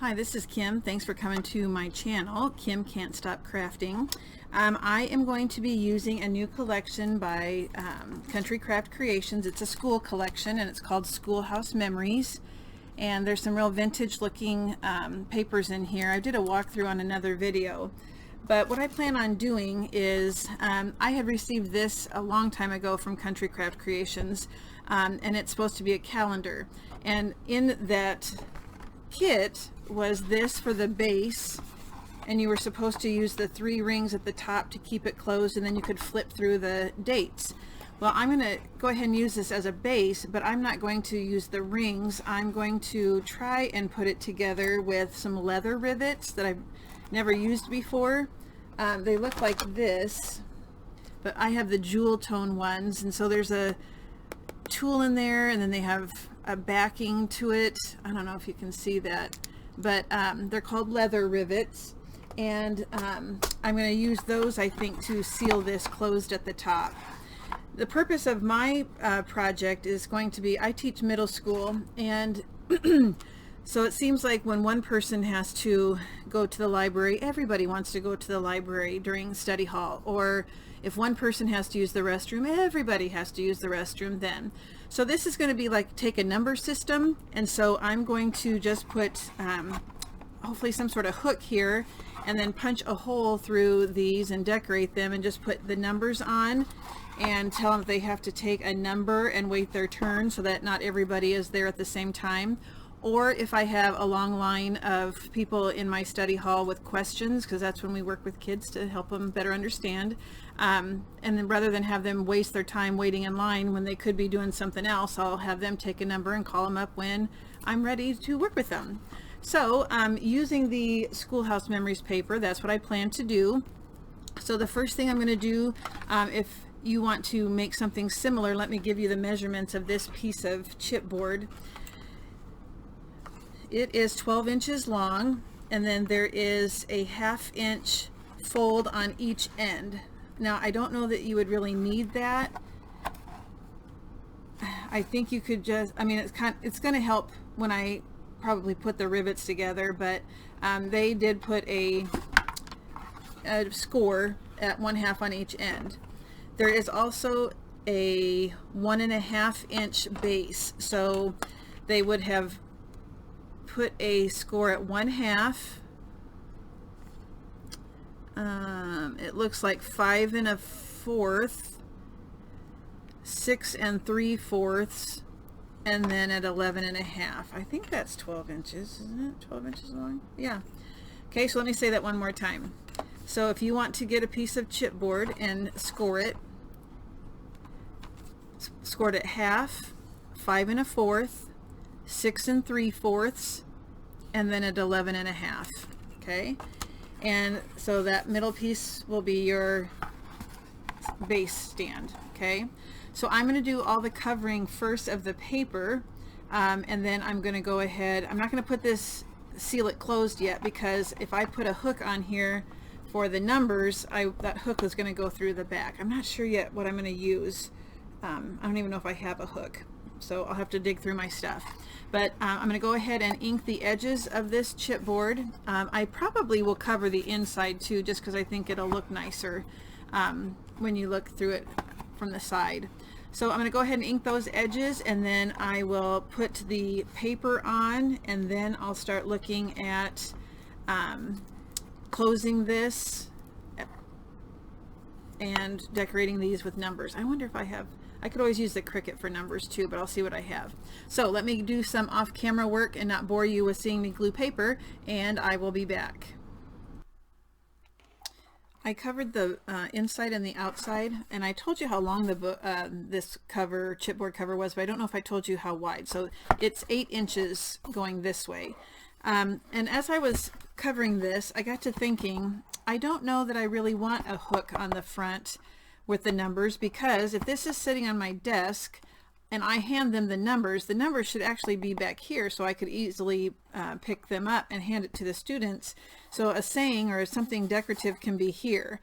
Hi, this is Kim. Thanks for coming to my channel, Kim Can't Stop Crafting. I am going to be using a new collection by Country Craft Creations. It's a school collection and it's called Schoolhouse Memories. And there's some real vintage looking papers in here. I did a walkthrough on another video. But what I plan on doing is, I had received this a long time ago from Country Craft Creations, and it's supposed to be a calendar. And in that kit was this for the base, and you were supposed to use the 3 rings at the top to keep it closed, and then you could flip through the dates. Well, I'm going to go ahead and use this as a base, but I'm not going to use the rings. I'm going to try and put it together with some leather rivets that I've never used before. They look like this, but I have the jewel tone ones, and so there's a tool in there, and then they have a backing to it. I don't know if you can see that, but they're called leather rivets, and I'm going to use those, I think, to seal this closed at the top. The purpose of my project is going to be, I teach middle school, and so it seems like when one person has to go to the library, everybody wants to go to the library during study hall, or if one person has to use the restroom, everybody has to use the restroom then. So this is going to be like take a number system, and so I'm going to just put hopefully some sort of hook here and then punch a hole through these and decorate them and just put the numbers on and tell them they have to take a number and wait their turn so that not everybody is there at the same time. Or if I have a long line of people in my study hall with questions, because that's when we work with kids to help them better understand, and then rather than have them waste their time waiting in line when they could be doing something else, I'll have them take a number and call them up when I'm ready to work with them. So using the Schoolhouse Memories paper, that's what I plan to do. So the first thing I'm going to do, if you want to make something similar, let me give you the measurements of this piece of chipboard. It is 12 inches long, and then there is a 1/2 inch fold on each end. Now, I don't know that you would really need that. I think you could just, I mean, it's going to help when I probably put the rivets together, but they did put a score at 1/2 on each end. There is also a 1.5 inch base, so they would have put a score at 1/2. It looks like 5 1/4, 6 3/4, and then at 11 1/2. I think that's 12 inches, isn't it? 12 inches long? Yeah. Okay, so let me say that one more time. So if you want to get a piece of chipboard and score it at 1/2, 5 1/4, 6 3/4, and then at 11 1/2. Okay, and so that middle piece will be your base stand. Okay, so I'm going to do all the covering first of the paper, and then I'm going to go ahead, I'm not going to put this, seal it closed yet, because if I put a hook on here for the numbers, that hook is going to go through the back. I'm not sure yet what I'm going to use. I don't even know if I have a hook, so I'll have to dig through my stuff. But I'm going to go ahead and ink the edges of this chipboard. I probably will cover the inside too, just because I think it'll look nicer when you look through it from the side. So I'm going to go ahead and ink those edges, and then I will put the paper on, and then I'll start looking at closing this and decorating these with numbers. I wonder if I could always use the Cricut for numbers too, but I'll see what I have. So let me do some off-camera work and not bore you with seeing me glue paper, and I will be back. I covered the inside and the outside, and I told you how long the this chipboard cover was, but I don't know if I told you how wide. So it's 8 inches going this way. And as I was covering this, I got to thinking, I don't know that I really want a hook on the front with the numbers, because if this is sitting on my desk and I hand them the numbers should actually be back here, so I could easily pick them up and hand it to the students. So a saying or something decorative can be here.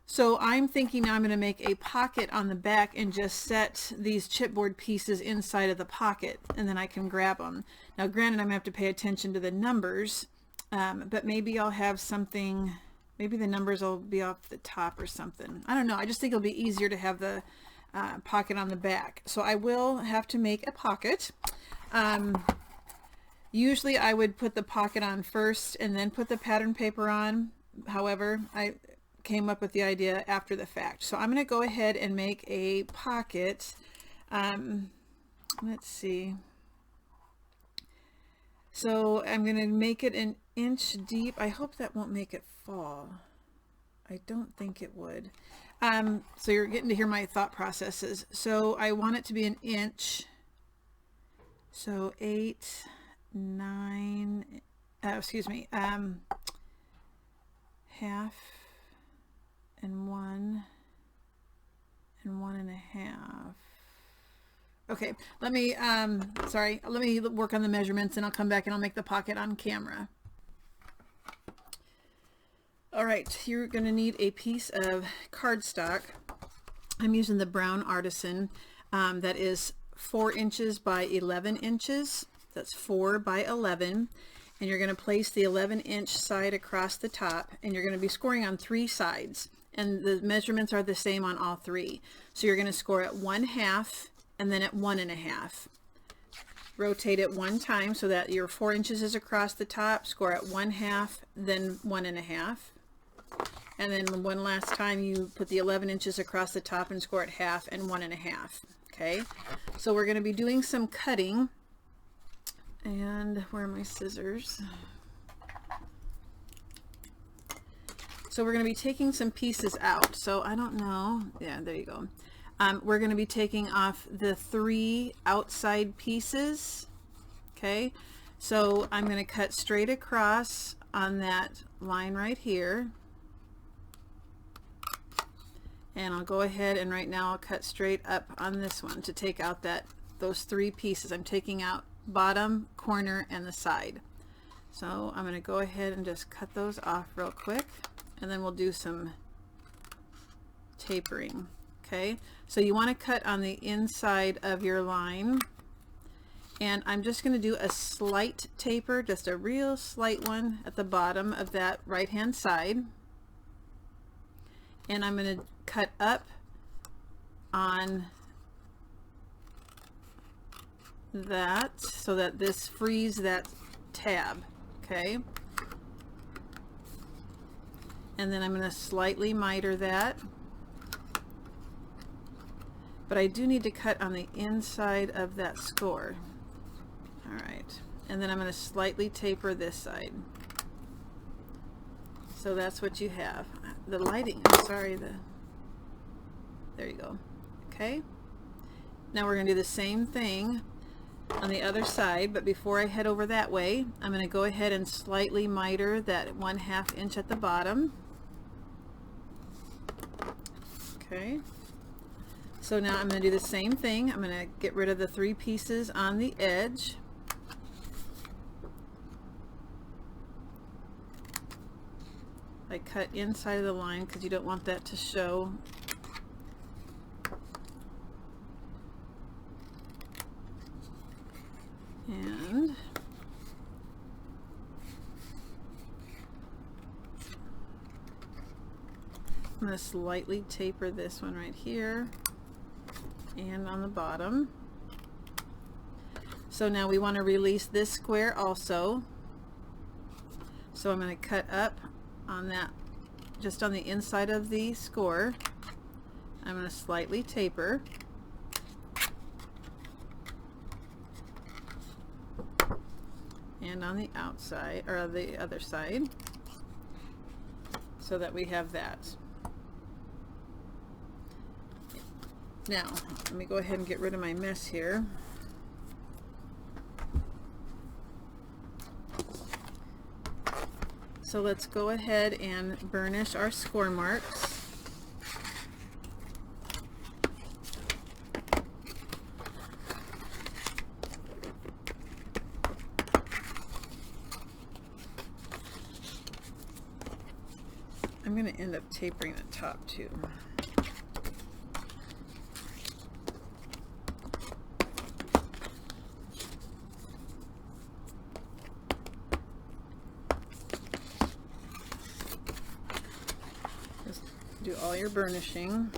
So I'm thinking now I'm going to make a pocket on the back and just set these chipboard pieces inside of the pocket, and then I can grab them. Now granted, I'm going to have to pay attention to the numbers, but maybe I'll have something, maybe the numbers will be off the top or something. I don't know. I just think it'll be easier to have the pocket on the back. So I will have to make a pocket. Usually I would put the pocket on first and then put the pattern paper on. However, I came up with the idea after the fact. So I'm going to go ahead and make a pocket. Let's see. So I'm going to make it an inch deep. I hope that won't make it fall. I don't think it would. So you're getting to hear my thought processes. So I want it to be an inch. So 8, 9, excuse me, half and 1 and 1.5. Okay, let me, sorry, let me work on the measurements and I'll come back and I'll make the pocket on camera. All right, you're going to need a piece of cardstock. I'm using the Brown Artisan. That is 4 inches by 11 inches. That's 4 by 11. And you're going to place the 11-inch side across the top, and you're going to be scoring on 3 sides. And the measurements are the same on all 3. So you're going to score at 1/2 and then at 1.5. Rotate it 1 time so that your 4 inches is across the top. Score at 1/2, then 1.5. And then one last time you put the 11 inches across the top and score at 1/2 and 1.5. Okay, so we're going to be doing some cutting. And where are my scissors? So we're going to be taking some pieces out. So I don't know. Yeah, there you go. We're going to be taking off the 3 outside pieces. Okay, so I'm going to cut straight across on that line right here. And I'll go ahead and right now I'll cut straight up on this one to take out those 3 pieces. I'm taking out bottom, corner, and the side. So I'm going to go ahead and just cut those off real quick, and then we'll do some tapering. Okay, so you want to cut on the inside of your line, and I'm just going to do a slight taper, just a real slight one at the bottom of that right hand side, and I'm going to cut up on that so that this frees that tab. Okay, and then I'm going to slightly miter that, but I do need to cut on the inside of that score. All right, and then I'm going to slightly taper this side. So that's what you have. The lighting, I'm sorry, there you go. Okay, now we're going to do the same thing on the other side, but before I head over that way, I'm going to go ahead and slightly miter that 1/2 inch at the bottom. Okay, so now I'm going to do the same thing. I'm going to get rid of the 3 pieces on the edge. I cut inside of the line because you don't want that to show. And I'm going to slightly taper this one right here and on the bottom. So now we want to release this square also. So I'm going to cut up on that, just on the inside of the score. I'm going to slightly taper. And on the outside, or the other side, so that we have that. Now, let me go ahead and get rid of my mess here. So let's go ahead and burnish our score marks. I'm going to end up tapering the top too. Just do all your burnishing.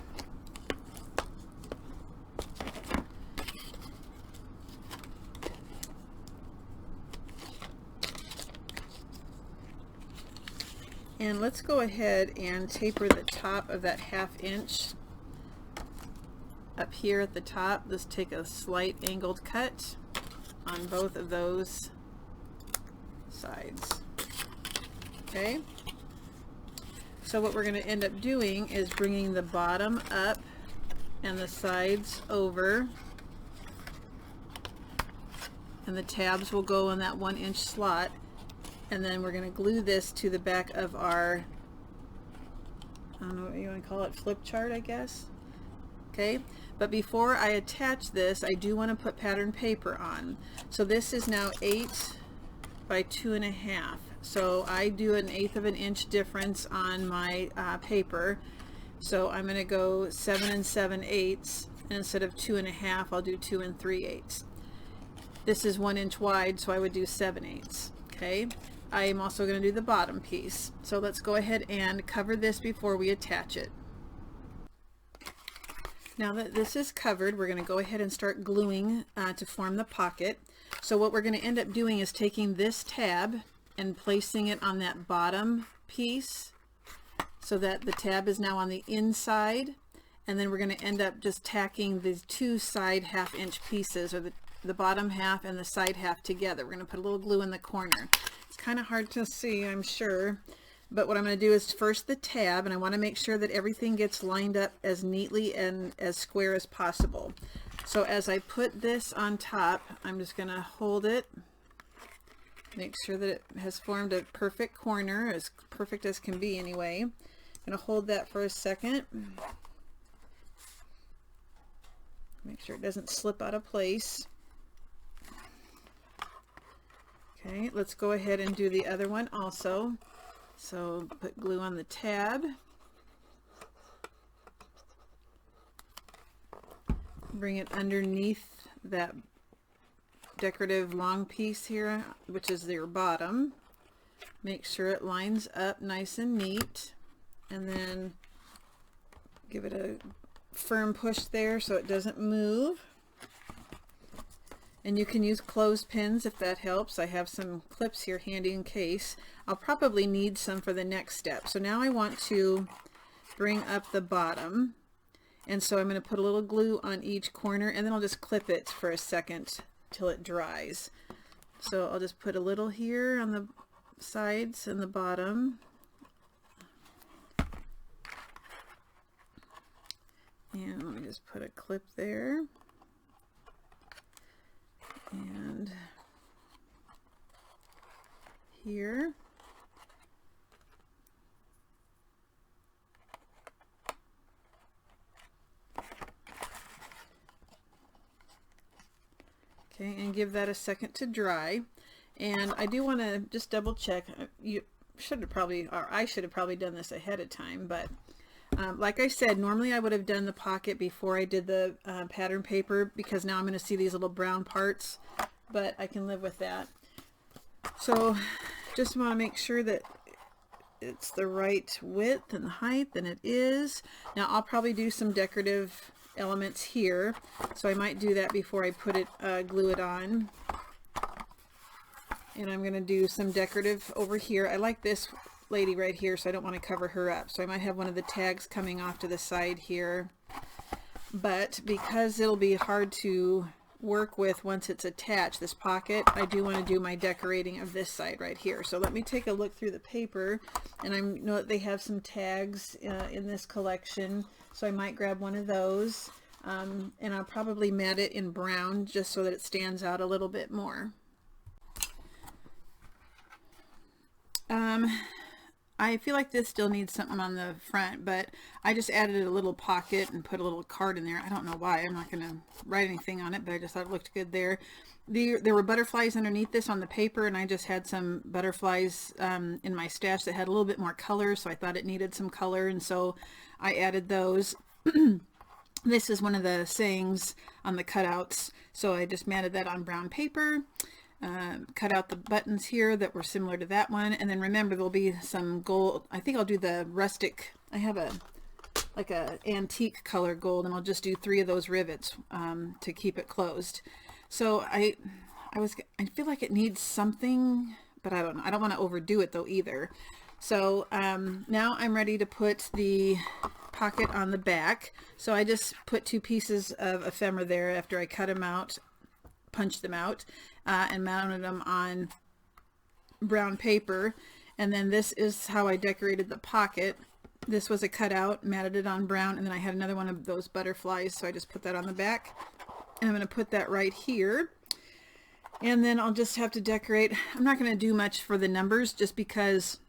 And let's go ahead and taper the top of that 1/2 inch up here at the top. Just take a slight angled cut on both of those sides. Okay, so what we're going to end up doing is bringing the bottom up and the sides over, and the tabs will go in that 1 inch slot. And then we're going to glue this to the back of our, I don't know what you want to call it, flip chart, I guess. Okay, but before I attach this, I do want to put pattern paper on. So this is now 8 by 2.5. So I do an 1/8 of an inch difference on my paper. So I'm going to go 7 7/8, and instead of 2.5, I'll do 2 3/8. This is 1 inch wide, so I would do 7/8. Okay. I am also going to do the bottom piece. So let's go ahead and cover this before we attach it. Now that this is covered, we're going to go ahead and start gluing to form the pocket. So what we're going to end up doing is taking this tab and placing it on that bottom piece so that the tab is now on the inside, and then we're going to end up just tacking these two side 1/2 inch pieces, or the bottom half and the side half together. We're going to put a little glue in the corner. It's kind of hard to see, I'm sure, but what I'm going to do is first the tab, and I want to make sure that everything gets lined up as neatly and as square as possible. So as I put this on top, I'm just going to hold it, make sure that it has formed a perfect corner, as perfect as can be anyway. I'm going to hold that for a second, make sure it doesn't slip out of place. Okay, let's go ahead and do the other one also. So put glue on the tab, bring it underneath that decorative long piece here, which is your bottom. Make sure it lines up nice and neat, and then give it a firm push there so it doesn't move. And you can use clothespins if that helps. I have some clips here handy in case. I'll probably need some for the next step. So now I want to bring up the bottom, and so I'm going to put a little glue on each corner, and then I'll just clip it for a second till it dries. So I'll just put a little here on the sides and the bottom, and let me just put a clip there. And here. Okay, and give that a second to dry. And I do want to just double check. You should have probably, or I should have probably done this ahead of time, but like I said, normally I would have done the pocket before I did the pattern paper, because now I'm going to see these little brown parts, but I can live with that. So just want to make sure that it's the right width and height, and it is. Now I'll probably do some decorative elements here, so I might do that before I put it, glue it on. And I'm going to do some decorative over here. I like this lady right here, so I don't want to cover her up, so I might have one of the tags coming off to the side here, but because it'll be hard to work with once it's attached, this pocket, I do want to do my decorating of this side right here. So let me take a look through the paper, and I know that they have some tags in this collection, so I might grab one of those, and I'll probably mat it in brown just so that it stands out a little bit more. I I feel like this still needs something on the front, but I just added a little pocket and put a little card in there. I don't know why. I'm not going to write anything on it, but I just thought it looked good there. There were butterflies underneath this on the paper, and I just had some butterflies in my stash that had a little bit more color, so I thought it needed some color, and so I added those. This is one of the sayings on the cutouts, so I just matted that on brown paper. Cut out the buttons here that were similar to that one, and then remember there'll be some gold. I think I'll do the rustic. I have like a antique color gold, and I'll just do 3 of those rivets to keep it closed. So I feel like it needs something, but I don't know. I don't want to overdo it though either. So now I'm ready to put the pocket on the back. So I just put 2 pieces of ephemera there after I cut them out, punched them out, and mounted them on brown paper. And then this is how I decorated the pocket. This was a cutout, matted it on brown, and then I had another one of those butterflies, so I just put that on the back. And I'm going to put that right here. And then I'll just have to decorate. I'm not going to do much for the numbers just because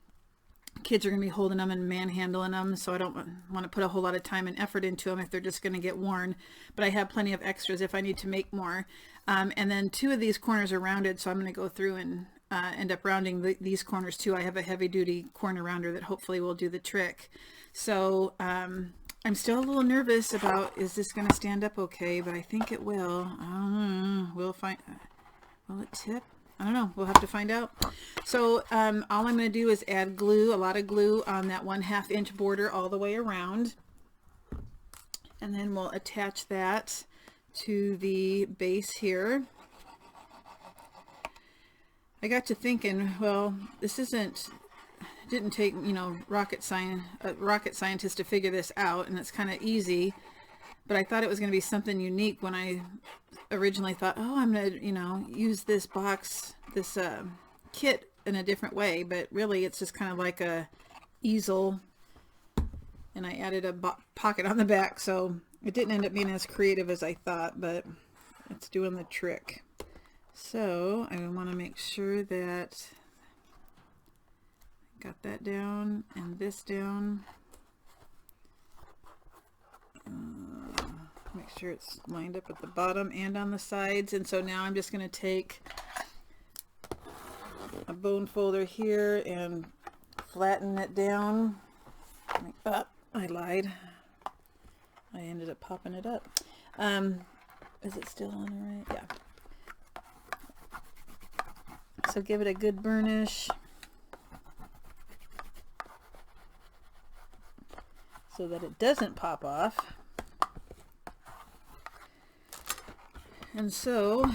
kids are going to be holding them and manhandling them, so I don't want to put a whole lot of time and effort into them if they're just going to get worn. But I have plenty of extras if I need to make more. And then 2 of these corners are rounded, so I'm going to go through and end up rounding these corners too. I have a heavy-duty corner rounder that hopefully will do the trick. So I'm still a little nervous about, is this going to stand up okay? But I think it will. I don't know. We'll find. Will it tip? I don't know. We'll have to find out. So all I'm going to do is add glue, a lot of glue on that 1/2 inch border all the way around. And then we'll attach that to the base here. I got to thinking, well, this didn't take, you know, rocket scientist to figure this out, and it's kind of easy, but I thought it was going to be something unique when I originally thought, oh, I'm going to, you know, use this box, this kit in a different way, but really it's just kind of like a easel, and I added a pocket on the back, so it didn't end up being as creative as I thought, but it's doing the trick. So I want to make sure that I got that down and this down. Make sure it's lined up at the bottom and on the sides. And so now I'm just going to take a bone folder here and flatten it down. I lied. I ended up popping it up. Is it still on all right? Yeah. So give it a good burnish so that it doesn't pop off. And so,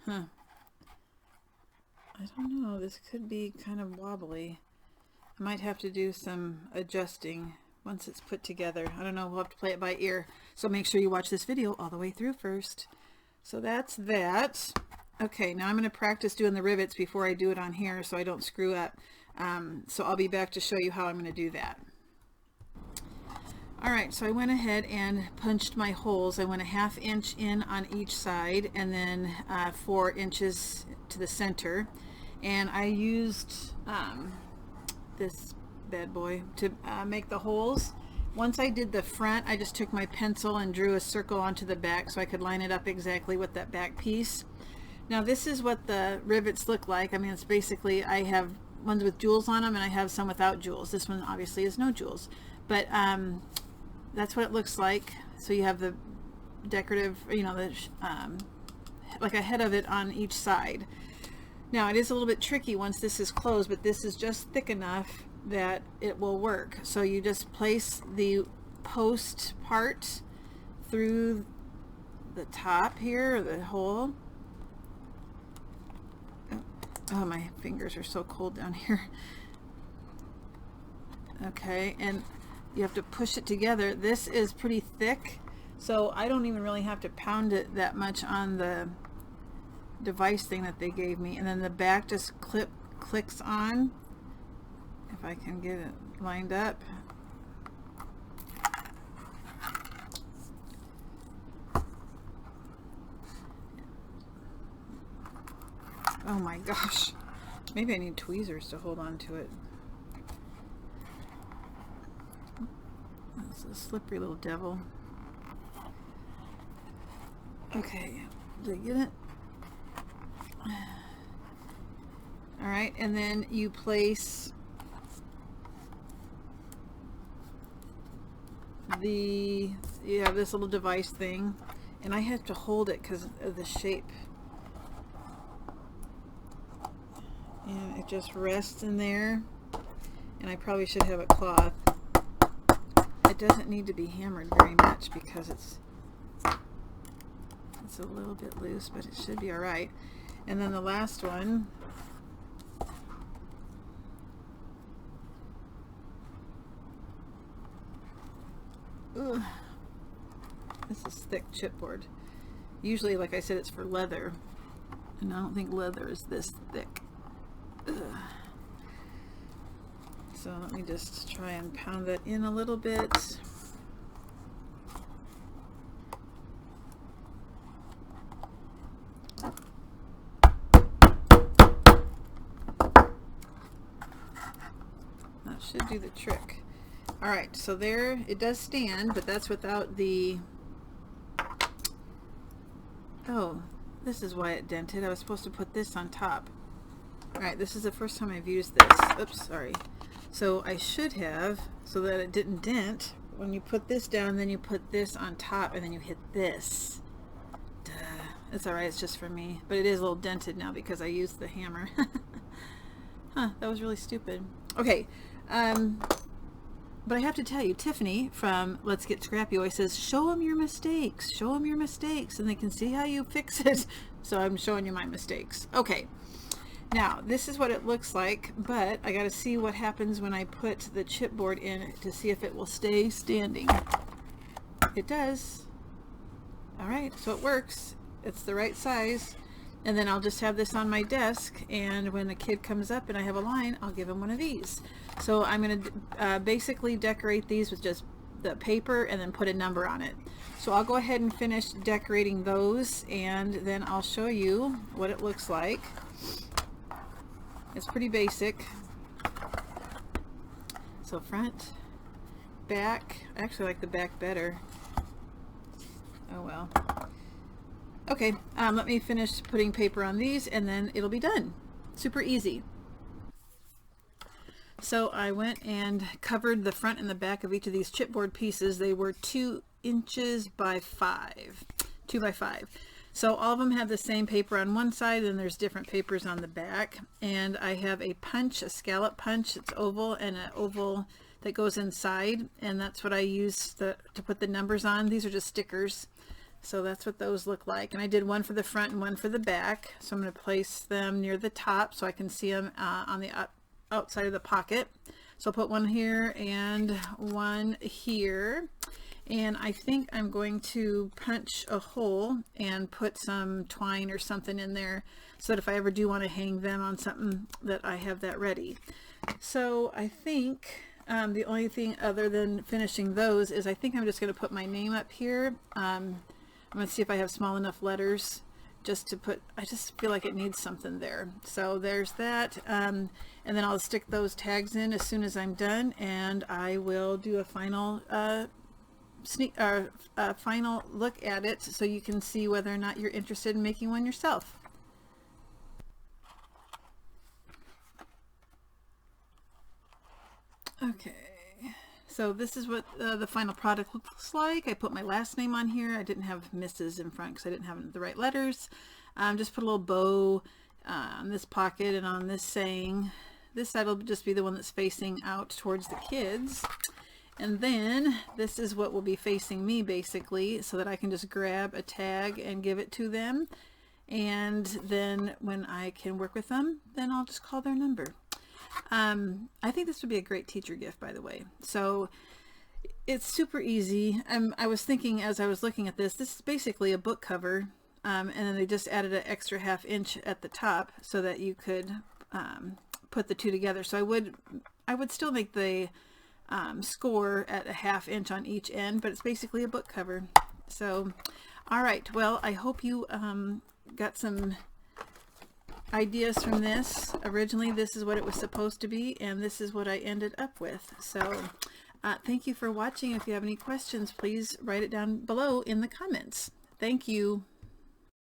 I don't know, this could be kind of wobbly. I might have to do some adjusting once it's put together. I don't know, we'll have to play it by ear. So make sure you watch this video all the way through first. So that's that. Okay, now I'm going to practice doing the rivets before I do it on here so I don't screw up. So I'll be back to show you how I'm going to do that. Alright, so I went ahead and punched my holes. I went a 1/2 inch in on each side and then 4 inches to the center. And I used this bad boy to make the holes. Once I did the front, I just took my pencil and drew a circle onto the back so I could line it up exactly with that back piece. Now this is what the rivets look like. I mean, it's basically, I have ones with jewels on them and I have some without jewels. This one obviously has no jewels, but that's what it looks like. So you have the decorative, you know, the like a head of it on each side. Now it is a little bit tricky once this is closed, but this is just thick enough that it will work. So you just place the post part through the top here, or the hole. Oh, my fingers are so cold down here. Okay, and you have to push it together. This is pretty thick, so I don't even really have to pound it that much on the device thing that they gave me. And then the back just clicks on. If I can get it lined up. Oh my gosh. Maybe I need tweezers to hold on to it. That's a slippery little devil. Okay, did I get it? All right, and then you place you have this little device thing, and I have to hold it because of the shape. And it just rests in there, and I probably should have a cloth. It doesn't need to be hammered very much because it's a little bit loose, but it should be all right. And then the last one, ugh, this is thick chipboard. Usually, like I said, it's for leather, and I don't think leather is this thick. Ugh. So let me just try and pound that in a little bit. That should do the trick. All right, so there it does stand, but that's without the, oh, this is why it dented. I was supposed to put this on top. All right, this is the first time I've used this. Oops, sorry. So I should have, so that it didn't dent, when you put this down, then you put this on top, and then you hit this. Duh. It's all right, it's just for me. But it is a little dented now because I used the hammer. Huh, that was really stupid. Okay, but I have to tell you, Tiffany from Let's Get Scrappy always says, show them your mistakes, show them your mistakes, and they can see how you fix it. So I'm showing you my mistakes. Okay. Now, this is what it looks like, but I got to see what happens when I put the chipboard in to see if it will stay standing. It does. All right, so it works. It's the right size. And then I'll just have this on my desk, and when a kid comes up and I have a line, I'll give him one of these. So I'm going to basically decorate these with just the paper and then put a number on it. So I'll go ahead and finish decorating those, and then I'll show you what it looks like. It's pretty basic. So front, back. I actually like the back better. Oh well. Okay, let me finish putting paper on these and then it'll be done. Super easy. So I went and covered the front and the back of each of these chipboard pieces. They were 2 inches by 5. 2 by 5. So all of them have the same paper on one side, and there's different papers on the back. And I have a punch, a scallop punch. It's oval, and an oval that goes inside, and that's what I use to put the numbers on. These are just stickers. So that's what those look like. And I did one for the front and one for the back. So I'm going to place them near the top so I can see them on the outside of the pocket. So I'll put one here and one here. And I think I'm going to punch a hole and put some twine or something in there so that if I ever do want to hang them on something, that I have that ready. So I think the only thing other than finishing those is I think I'm just going to put my name up here. I'm going to see if I have small enough letters just to put, I just feel like it needs something there. So there's that. And then I'll stick those tags in as soon as I'm done, and I will do a final final look at it so you can see whether or not you're interested in making one yourself. Okay, so this is what the final product looks like. I put my last name on here. I didn't have Mrs. in front because I didn't have the right letters. Just put a little bow on this pocket and on this saying. This side will just be the one that's facing out towards the kids. And then this is what will be facing me basically, so that I can just grab a tag and give it to them. And then when I can work with them, then I'll just call their number. I think this would be a great teacher gift, by the way. So it's super easy. I was thinking as I was looking at this is basically a book cover. And then they just added an extra 1/2 inch at the top so that you could put the two together. So I would still make the score at a 1/2 inch on each end, but it's basically a book cover. So all right, well, I hope you got some ideas from this. Originally this is what it was supposed to be, and this is what I ended up with. So thank you for watching. If you have any questions, please write it down below in the comments. Thank you.